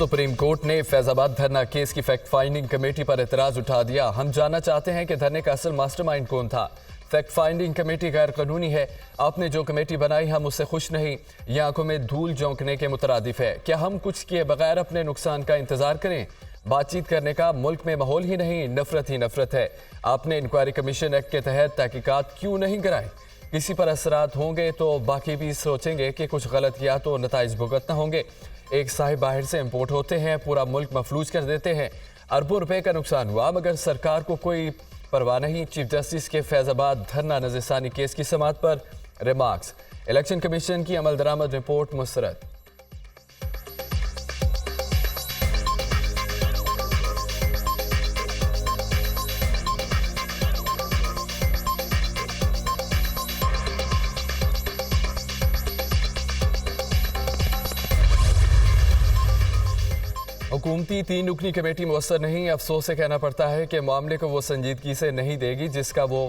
Supreme court ने फैजाबाद धरना case की फैक्ट फाइंडिंग कमेटी पर एतराज उठा दिया। हम जानना चाहते हैं कि धरने का असल मास्टरमाइंड कौन था। फैक्ट फाइंडिंग कमेटी गैर कानूनी है। आपने जो कमेटी बनाई हम उससे खुश नहीं। ये आंखों में धूल झोंकने के मुतरादिफ है। क्या हम कुछ किए बगैर अपने नुकसान का इंतजार करें? बातचीत करने का मुल्क में माहौल ही नहीं, नफरत ही नफरत है। आपने इंक्वायरी कमीशन एक्ट के तहत तहकीकात क्यों नहीं कराई? किसी पर असरात होंगे तो बाकी भी सोचेंगे कि कुछ गलत किया तो नताइज भुगतना होंगे। एक साहिब बाहर से इंपोर्ट होते हैं, पूरा मुल्क मफलूज कर देते हैं। अरबों रुपए का नुकसान हुआ मगर सरकार को कोई परवाह नहीं। चीफ जस्टिस के फैजाबाद धरना नज़रसानी केस की समाअत पर रिमार्क्स। इलेक्शन कमीशन की अमल दरामद रिपोर्ट मुस्तरद। हुकूमती 3 रुकनी कमेटी मुअस्सर नहीं। अफसोस से कहना पड़ता है कि मामले को वो संजीदगी से नहीं देगी जिसका वो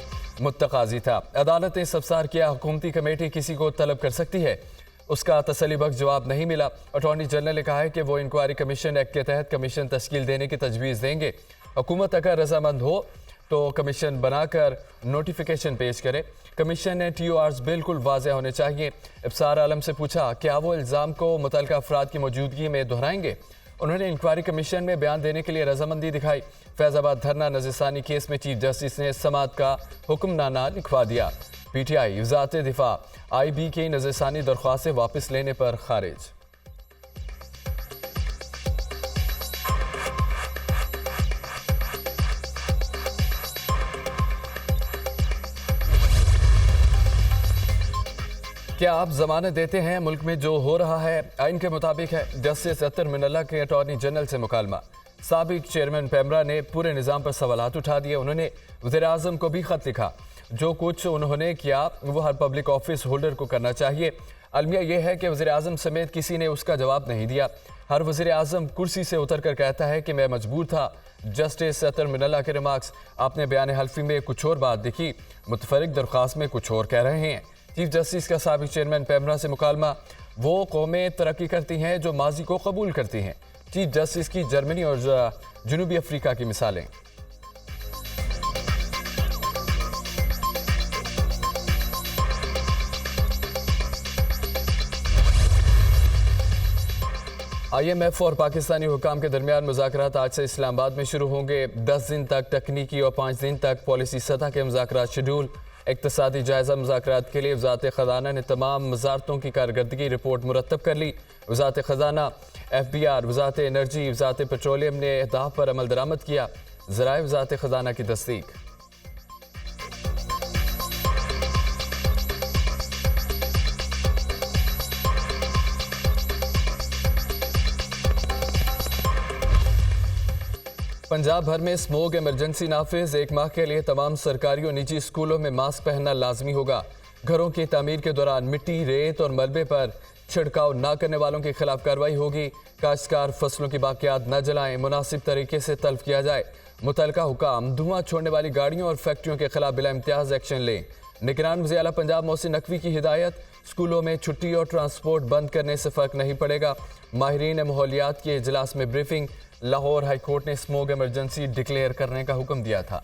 मुत्तकाजी था। अदालत ने इस्तफसार किया, हुकूमती कमेटी किसी को तलब कर सकती है। उसका तसल्ली बख्श जवाब नहीं मिला। अटॉर्नी जनरल ने कहा है कि वो इंक्वायरी कमीशन एक्ट के तहत कमीशन तश्कील देने की तजवीज़ देंगे। हुकूमत अगर रजामंद हो तो कमीशन बनाकर नोटिफिकेशन पेश करे। कमीशन ने TORs बिल्कुल वाज़ेह होने चाहिए। इब्सार आलम से पूछा, क्या वो इल्ज़ाम को मुतल्लिका अफराद की मौजूदगी में दोहराएंगे? उन्होंने इंक्वायरी कमीशन में बयान देने के लिए रजामंदी दिखाई। फैजाबाद धरना नज़रसानी केस में चीफ जस्टिस ने समाअत का हुक्मनामा लिखवा दिया। PTI वज़ारत दिफा IB की नज़रसानी दरख्वास्त वापस लेने पर खारिज। क्या आप जमानत देते हैं? मुल्क में जो हो रहा है आइन के मुताबिक है। जस्टिस अतर मिनल्ला के अटॉर्नी जनरल से मुकालमा। साबिक चेयरमैन पैमरा ने पूरे निज़ाम पर सवालात उठा दिए। उन्होंने वज़ीर आज़म को भी ख़त लिखा। जो कुछ उन्होंने किया वो हर पब्लिक ऑफिस होल्डर को करना चाहिए। अलमिया यह है कि वज़ीर आज़म समेत किसी ने उसका जवाब नहीं दिया। हर वज़ीर आज़म कुर्सी से उतर कर कहता है कि मैं मजबूर था। जस्टिस अतर मिनल्ला के रिमार्क्स। आपने बयान हल्फी में कुछ और बात दिखी, मुतफरिक दरख्वास्त में कुछ और कह रहे हैं। चीफ जस्टिस का साबिक चेयरमैन पैमरा से मुकालमा। वो कौमें तरक्की करती हैं जो माजी को कबूल करती हैं। चीफ जस्टिस की जर्मनी और जनूबी अफ्रीका की मिसालें। IMF और पाकिस्तानी हुकाम के दरमियान मुज़ाकरात आज से इस्लामाबाद में शुरू होंगे। 10 दिन तक तकनीकी और 5 दिन तक पॉलिसी सतह के मुज़ाकरात शेड्यूल। इक़्तिसादी जायज़ा मुज़ाकरात के लिए वज़ारत ख़ज़ाना ने तमाम वज़ारतों की कारकर्दगी रिपोर्ट मुरतब कर ली। वज़ारत ख़ज़ाना, FBR, वज़ारत एनर्जी, वज़ारत पेट्रोलियम ने अहदाफ पर अमल दरामद किया। ज़राए वज़ारत ख़ज़ाना की तस्दीक। पंजाब भर में स्मोक इमरजेंसी नाफिज। 1 माह के लिए तमाम सरकारी और निजी स्कूलों में मास्क पहनना लाजमी होगा। घरों की तामीर के दौरान मिट्टी, रेत और मलबे पर छिड़काव न करने वालों के खिलाफ कार्रवाई होगी। काश्तकार फसलों की बाकियात न जलाएं, मुनासिब तरीके से तल्फ किया जाए। मुतल्लिका हुकाम धुआं छोड़ने वाली गाड़ियों और फैक्ट्रियों के खिलाफ बिला इम्तियाज एक्शन लें। निगरान वज़ीर आला पंजाब मोहसिन नकवी की हिदायत। स्कूलों में छुट्टी और ट्रांसपोर्ट बंद करने से फ़र्क नहीं पड़ेगा। माहिरीन माहौलियात के इजलास में ब्रीफिंग। लाहौर हाई कोर्ट ने स्मोक इमरजेंसी डिक्लेयर करने का हुक्म दिया था।